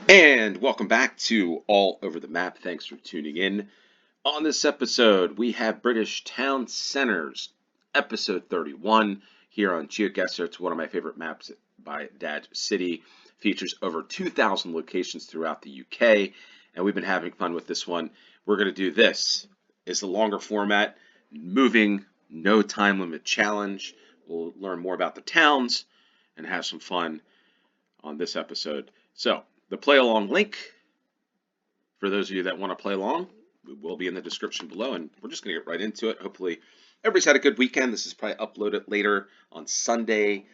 And welcome back to All Over the Map. Thanks for tuning in. On this episode, we have British Town Centers, episode 31, here on GeoGuessr. It's one of my favorite maps by Dad City. Features over 2,000 locations throughout the UK, and we've been having fun with this one. We're going to do this. It's a longer format, moving, no time limit challenge. We'll learn more about the towns and have some fun on this episode. So, the play along link for those of you that want to play along will be in the description below, and we're just going to get right into it. Hopefully, everybody's had a good weekend. This is probably uploaded later on Sunday.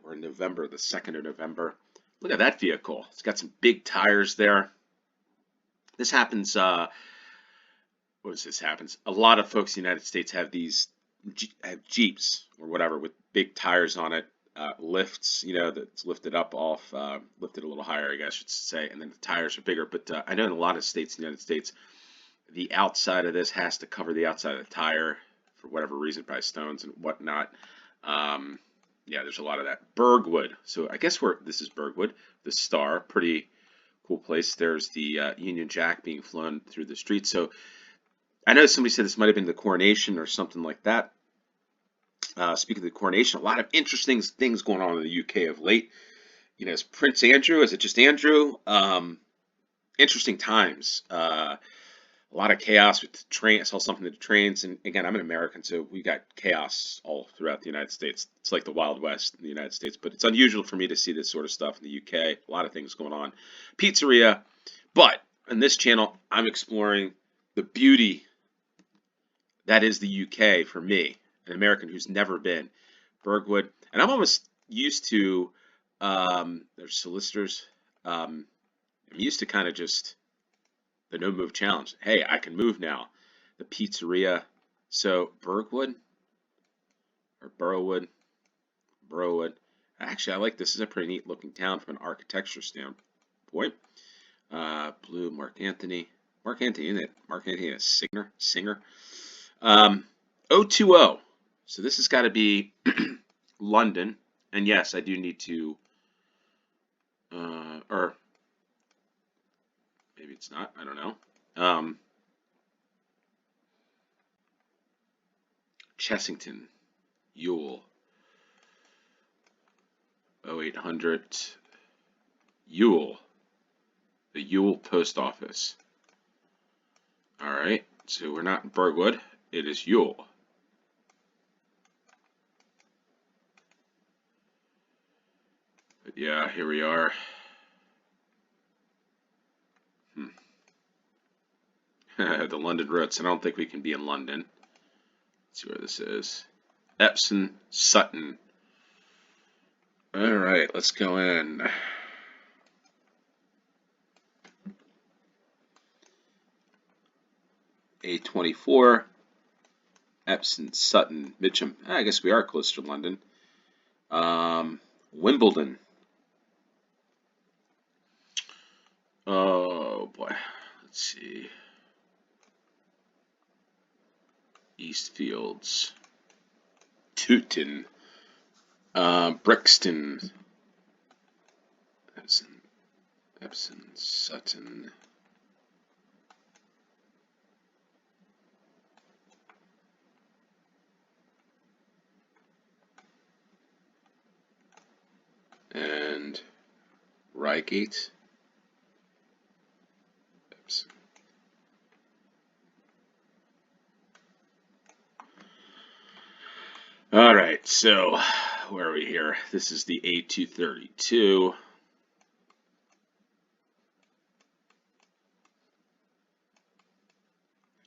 We're in November, the 2nd of November. Look at that vehicle. It's got some big tires there. This happens, what does this happens? A lot of folks in the United States have these Jeeps or whatever with big tires on it. Lifts, that's lifted up off, lifted a little higher, I guess I should say, and then the tires are bigger. But I know in a lot of states in the United States, the outside of this has to cover the outside of the tire for whatever reason, by stones and whatnot. Yeah, there's a lot of that. Bergwood. So I guess this is Bergwood, the Star, pretty cool place. There's the Union Jack being flown through the street. So I know somebody said this might have been the coronation or something like that. Speaking of the coronation, a lot of interesting things going on in the UK of late. Is Prince Andrew? Is it just Andrew? Interesting times. A lot of chaos with the train. I saw something with the trains, and again, I'm an American, so we got chaos all throughout the United States. It's like the Wild West in the United States, but it's unusual for me to see this sort of stuff in the UK. A lot of things going on. Pizzeria, but on this channel, I'm exploring the beauty that is the UK for me, an American who's never been. Bergwood, and I'm almost used to, there's solicitors, I'm used to kind of just the no move challenge. Hey, I can move now. The pizzeria. So Bergwood or Burrowwood. Actually, I like this. This is a pretty neat looking town from an architecture standpoint. Blue Mark Anthony. Mark Anthony, isn't it? Mark Anthony, a singer. 020. So this has got to be London. And yes, I do need to, or maybe it's not, I don't know. Chessington, Ewell, 0800, Ewell, the Ewell Post Office. All right, so we're not in Bergwood, it is Ewell. But yeah, here we are. The London routes. I don't think we can be in London. Let's see where this is. Epsom, Sutton. All right, let's go in. A24, Epsom, Sutton, Mitcham. I guess we are close to London. Wimbledon. Oh boy, let's see. Eastfields, Tooting, Brixton, Epsom, Sutton. And Reigate. Epsom. All right, so where are we here? This is the A232.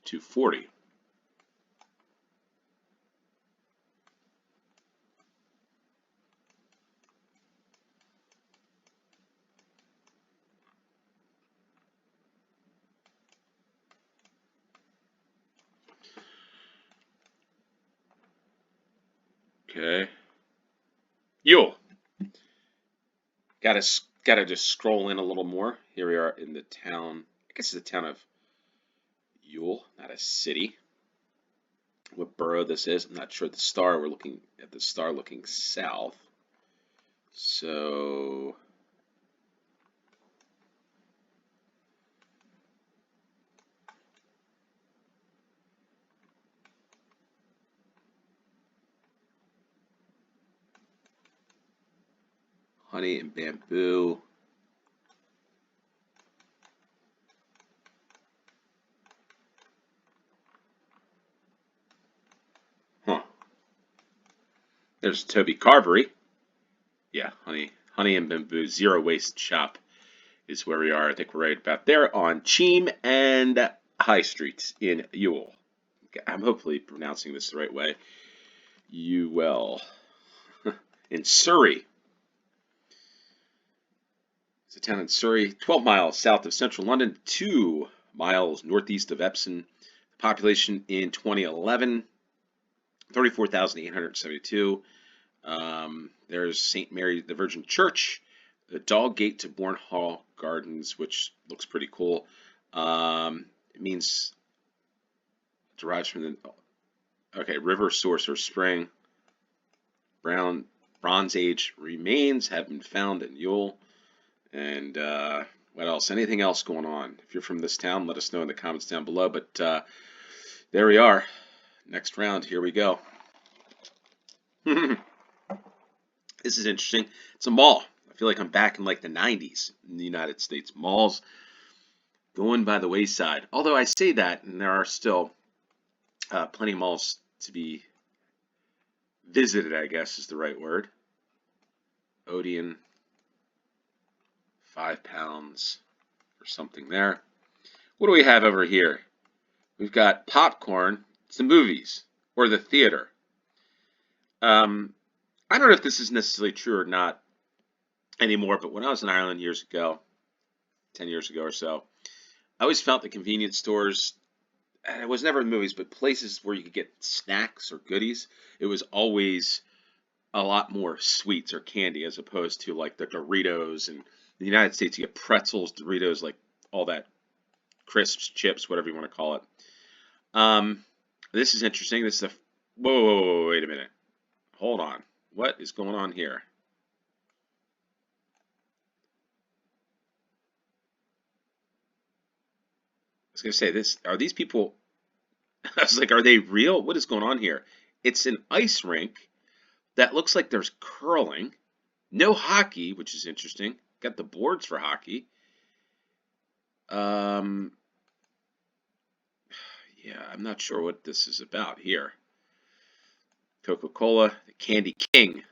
$240. Okay. Ewell. Gotta just scroll in a little more. Here we are in the town. I guess it's the town of Ewell, not a city. What borough this is, I'm not sure. The star, we're looking at the star looking south. So honey and bamboo. Huh. There's Toby Carvery. Yeah, honey and bamboo, zero waste shop is where we are. I think we're right about there on Cheam and High Streets in Ewell. I'm hopefully pronouncing this the right way. Ewell. In Surrey. It's a town in Surrey, 12 miles south of central London, 2 miles northeast of Epsom. The population in 2011, 34,872. There's St. Mary the Virgin Church, the Dog Gate to Bourne Hall Gardens, which looks pretty cool. It means derives from the river source or spring. Bronze Age remains have been found in Ewell. And what else? Anything else going on? If you're from this town, let us know in the comments down below. But there we are. Next round. Here we go. This is interesting. It's a mall. I feel like I'm back in like the 90s in the United States. Malls going by the wayside. Although I say that, and there are still plenty of malls to be visited, I guess is the right word. Odeon. £5 or something there. What do we have over here? We've got popcorn. It's the movies or the theater. I don't know if this is necessarily true or not anymore, but when I was in Ireland years ago, 10 years ago or so, I always felt the convenience stores, and it was never movies, but places where you could get snacks or goodies, it was always a lot more sweets or candy as opposed to like the Doritos. And in the United States, you get pretzels, Doritos, like all that crisps, chips, whatever you want to call it. This is interesting. This is a whoa, wait a minute. Hold on. What is going on here? I was going to say this. Are these people? I was like, are they real? What is going on here? It's an ice rink that looks like there's curling. No hockey, which is interesting. Got the boards for hockey. Yeah, I'm not sure what this is about here. Coca-Cola, the Candy King.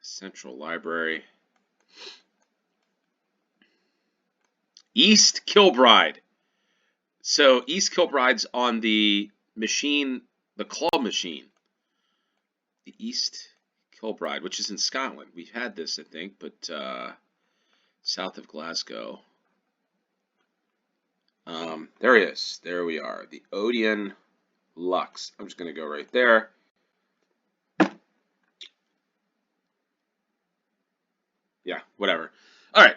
Central Library. East Kilbride. So East Kilbride's on the machine, the claw machine. The East Kilbride, which is in Scotland. We've had this, I think, but south of Glasgow. There it is. There we are. The Odeon Lux. I'm just going to go right there. Yeah, whatever. All right.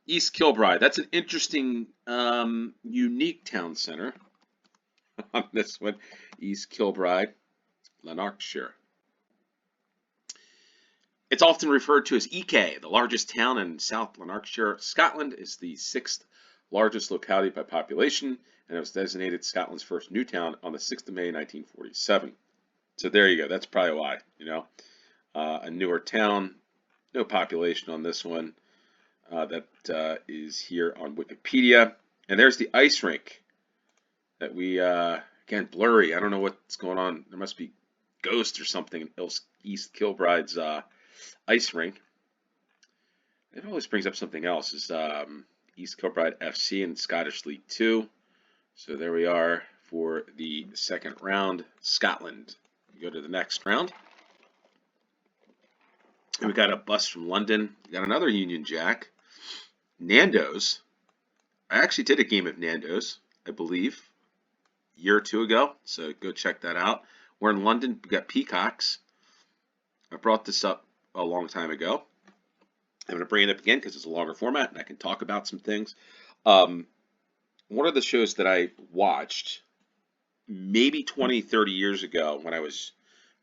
East Kilbride. That's an interesting, unique town center on this one. East Kilbride, Lanarkshire. It's often referred to as EK, the largest town in South Lanarkshire. Scotland is the 6th largest locality by population, and it was designated Scotland's first new town on the 6th of May, 1947. So there you go. That's probably why, a newer town, no population on this one. That is here on Wikipedia. And there's the ice rink that we, again, blurry. I don't know what's going on. There must be ghosts or something in East Kilbride's ice rink. It always brings up something else. Is East Kilbride FC in Scottish League 2. So there we are for the second round. Scotland. We go to the next round. And we got a bus from London. We got another Union Jack. Nando's. I actually did a game of Nando's, I believe, a year or two ago. So go check that out. We're in London. We got Peacocks. I brought this up a long time ago. I'm going to bring it up again because it's a longer format and I can talk about some things. One of the shows that I watched maybe 20, 30 years ago when I was,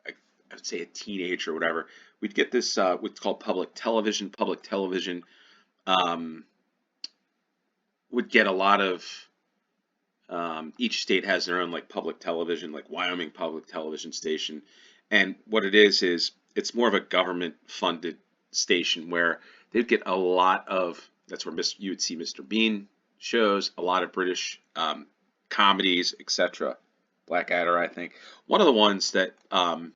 I would say a teenager or whatever, we'd get this, what's called public television. Public television would get a lot of Each state has their own like public television, like Wyoming public television station. And what it is it's more of a government funded station where they'd get a lot of, that's where you would see Mr. Bean shows, a lot of British comedies, etc. Blackadder, I think. One of the ones that when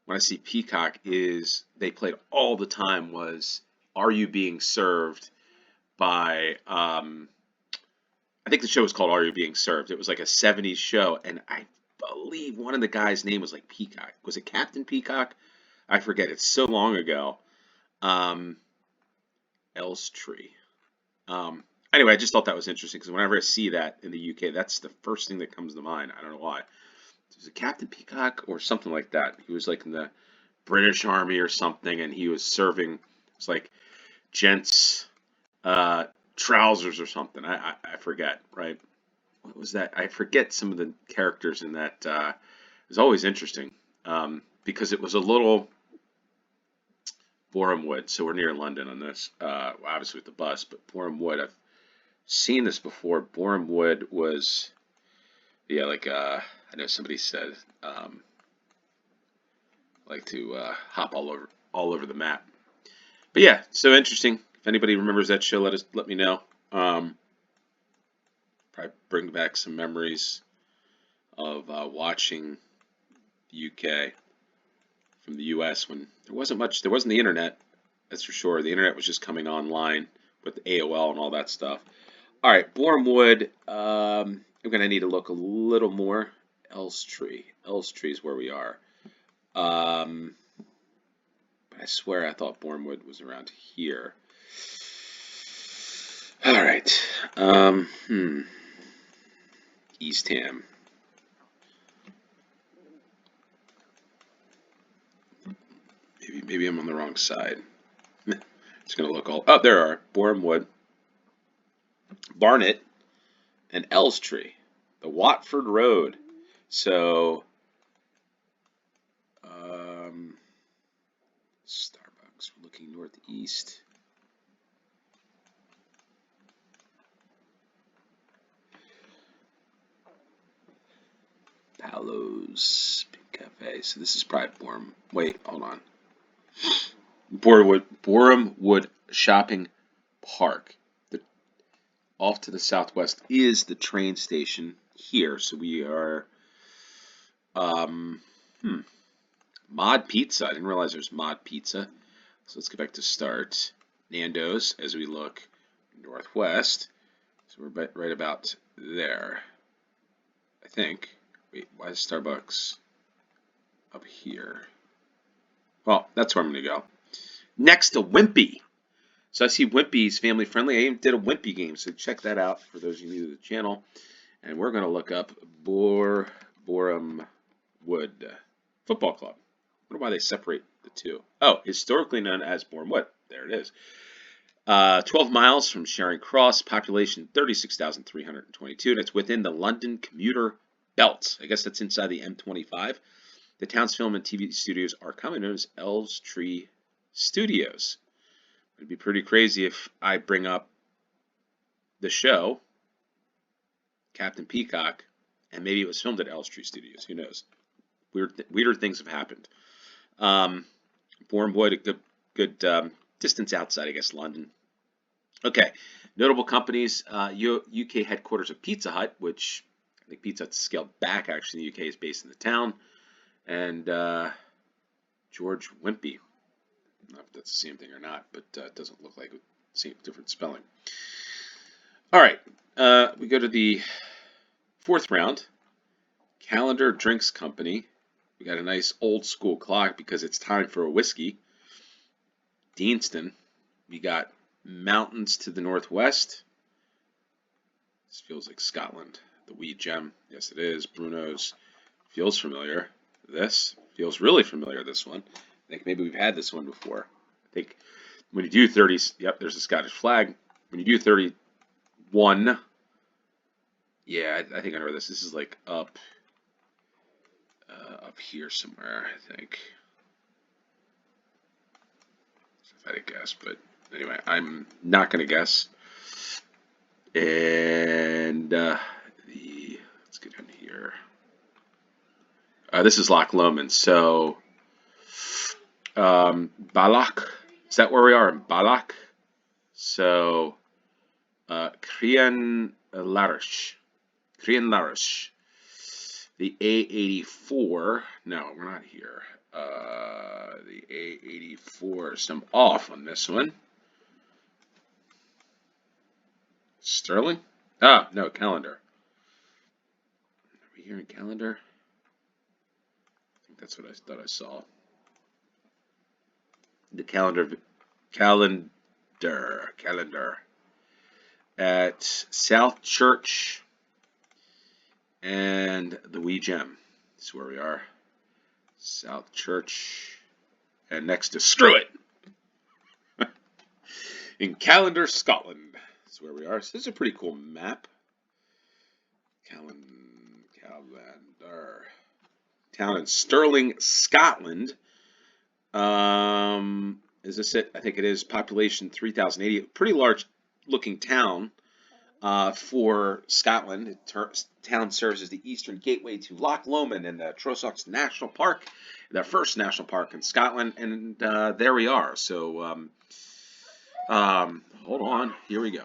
I see Peacock is they played all the time was Are You Being Served by I think the show was called Are You Being Served? It was like a 70s show, and I believe one of the guys' name was like Peacock. Was it Captain Peacock? I forget. It's so long ago. Um, Elstree. Um, anyway, I just thought that was interesting because whenever I see that in the UK, that's the first thing that comes to mind. I don't know why. Was it Captain Peacock or something like that? He was like in the British Army or something, and he was serving. It's like gents trousers or something. I forget, right? What was that? I forget some of the characters in that. It was always interesting because it was a little Boreham Wood. So we're near London on this, obviously with the bus, but Boreham Wood. I've seen this before. Boreham Wood was, yeah, like I know somebody said, like to hop all over the map. But yeah, so interesting. If anybody remembers that show, let me know. Probably bring back some memories of watching the UK from the US when there wasn't the internet, that's for sure. The internet was just coming online with AOL and all that stuff. All right, Boreham Wood. I'm going to need to look a little more. Elstree. Elstree is where we are. But I swear I thought Boreham Wood was around here. All right. Eastham. Maybe I'm on the wrong side. Just gonna look all. Oh, there are Boreham Wood, Barnet, and Elstree, the Watford Road. So, Starbucks. We're looking northeast. Palos Cafe. So this is probably Boreham. Wait, hold on. Boreham Wood Shopping Park. Off to the southwest is the train station here. So we are Mod Pizza. I didn't realize there's Mod Pizza. So let's go back to start. Nando's as we look northwest. So we're right about there. I think. Wait, why is Starbucks up here? Well, that's where I'm going to go. Next to Wimpy. So I see Wimpy's family friendly. I even did a Wimpy game, so check that out for those of you new to the channel. And we're going to look up Boreham Wood Football Club. I wonder why they separate the two. Oh, historically known as Boreham Wood. There it is. 12 miles from Charing Cross, population 36,322, and it's within the London commuter belt. I guess that's inside the M25. The town's film and TV studios are commonly known as Elstree Studios. It'd be pretty crazy if I bring up the show, Captain Peacock, and maybe it was filmed at Elstree Studios. Who knows? Weirder things have happened. Boreham Wood, a good distance outside, I guess, London. Okay, notable companies. UK headquarters of Pizza Hut, which I think Pizza Hut's scaled back. Actually, the UK is based in the town, and George Wimpy. I don't know if that's the same thing or not, but it doesn't look like same different spelling. All right, we go to the fourth round. Calendar Drinks Company. We got a nice old school clock because it's time for a whiskey. Deanston. We got mountains to the northwest. This feels like Scotland. The Wee Gem. Yes, it is. Bruno's. Feels familiar. This feels really familiar, this one. I think maybe we've had this one before. I think when you do 30s, yep, there's a Scottish flag. When you do 31, yeah, I think I know this. This is like up here somewhere, I think. If I had to guess, but anyway, I'm not going to guess. And the This is Loch Lomond. So, Balak, is that where we are in Balak? So, Crian Larish. Crian Larish. The A84. No, we're not here. The A84. So I'm off on this one. Sterling? Ah, no, calendar. Are we here in calendar? I think that's what I thought I saw. The calendar at South Church and the Wee Gem. That's where we are. South Church and next to Screw It in Calendar, Scotland. That's where we are. So this is a pretty cool map. Calendar. Town in Stirling, Scotland. Is this it? I think it is. Population 3,080. Pretty large looking town for Scotland. Town serves as the eastern gateway to Loch Lomond and the Trossachs National Park, the first national park in Scotland. And there we are. So hold on. Here we go.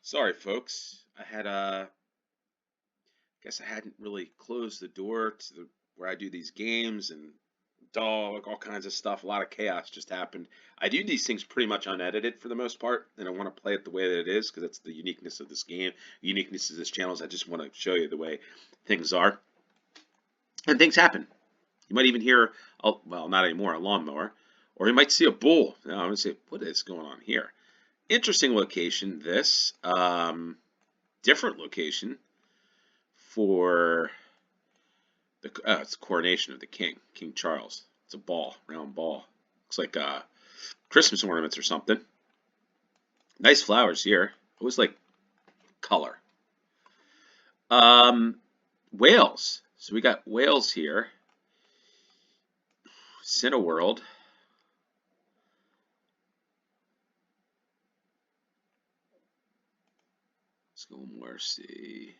Sorry, folks. Guess I hadn't really closed the door to where I do these games and all kinds of stuff. A lot of chaos just happened. I do these things pretty much unedited for the most part, and I want to play it the way that it is because that's the uniqueness of this game. The uniqueness of this channel is I just want to show you the way things are. And things happen. You might even hear, well, not anymore, a lawnmower, or you might see a bull. Now, I'm going to say, what is going on here? Interesting location, this. Different location for it's the coronation of the king, King Charles. It's a ball, round ball. Looks like Christmas ornaments or something. Nice flowers here. Always like color. Wales. So we got Wales here. Cineworld. Let's go more. See.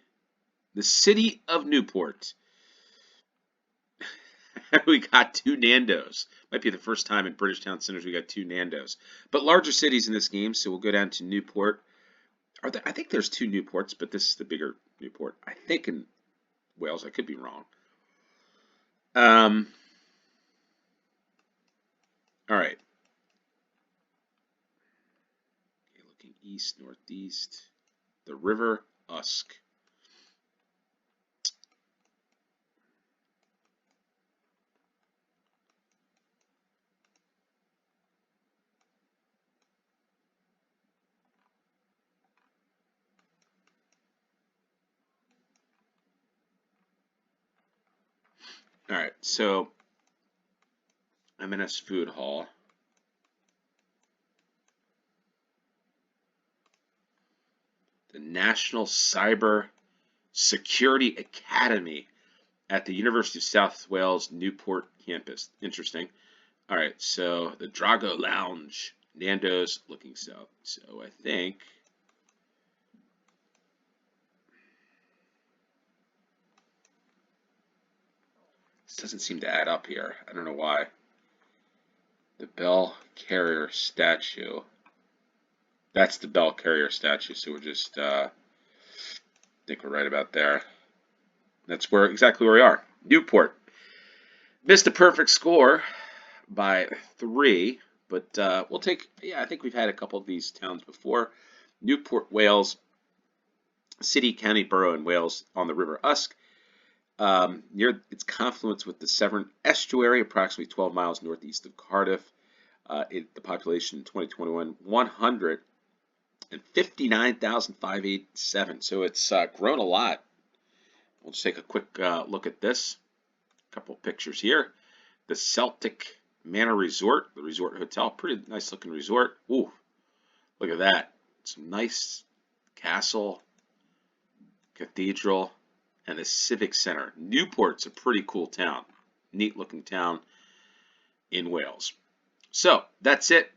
The city of Newport. We got two Nando's. Might be the first time in British Town Centers we got two Nando's. But larger cities in this game, so we'll go down to Newport. I think there's two Newports, but this is the bigger Newport. I think in Wales. I could be wrong. All right. Okay, looking east, northeast. The River Usk. All right, so M&S Food Hall. The National Cyber Security Academy at the University of South Wales Newport campus. Interesting. All right, so the Drago Lounge, Nando's looking south. So I think this doesn't seem to add up here. I don't know why. The Bell Carrier statue. That's the Bell Carrier statue. So we're just, I think we're right about there. That's exactly where we are. Newport. Missed a perfect score by 3, but we'll take, yeah, I think we've had a couple of these towns before. Newport, Wales, city, county, borough in Wales on the River Usk. Near its confluence with the Severn Estuary, approximately 12 miles northeast of Cardiff. The population in 2021, 159,587. So it's grown a lot. We'll just take a quick look at this. A couple pictures here. The Celtic Manor Resort, the resort hotel, pretty nice looking resort. Ooh, look at that. Some nice castle, cathedral, and the Civic Center. Newport's a pretty cool town. Neat looking town in Wales. So that's it.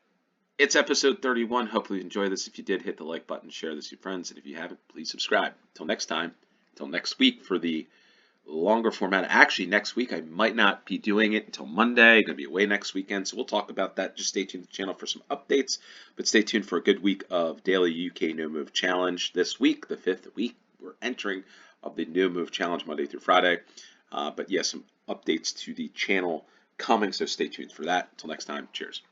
It's episode 31. Hopefully you enjoy this. If you did, hit the like button, share this with your friends, and if you haven't, please subscribe. Until next time, until next week for the longer format. Actually, next week I might not be doing it until Monday. I'm going to be away next weekend, so we'll talk about that. Just stay tuned to the channel for some updates, but stay tuned for a good week of daily UK No Move Challenge. This week, the 5th week, we're entering of the No Move Challenge Monday through Friday. But yes, some updates to the channel coming, so stay tuned for that. Until next time, cheers.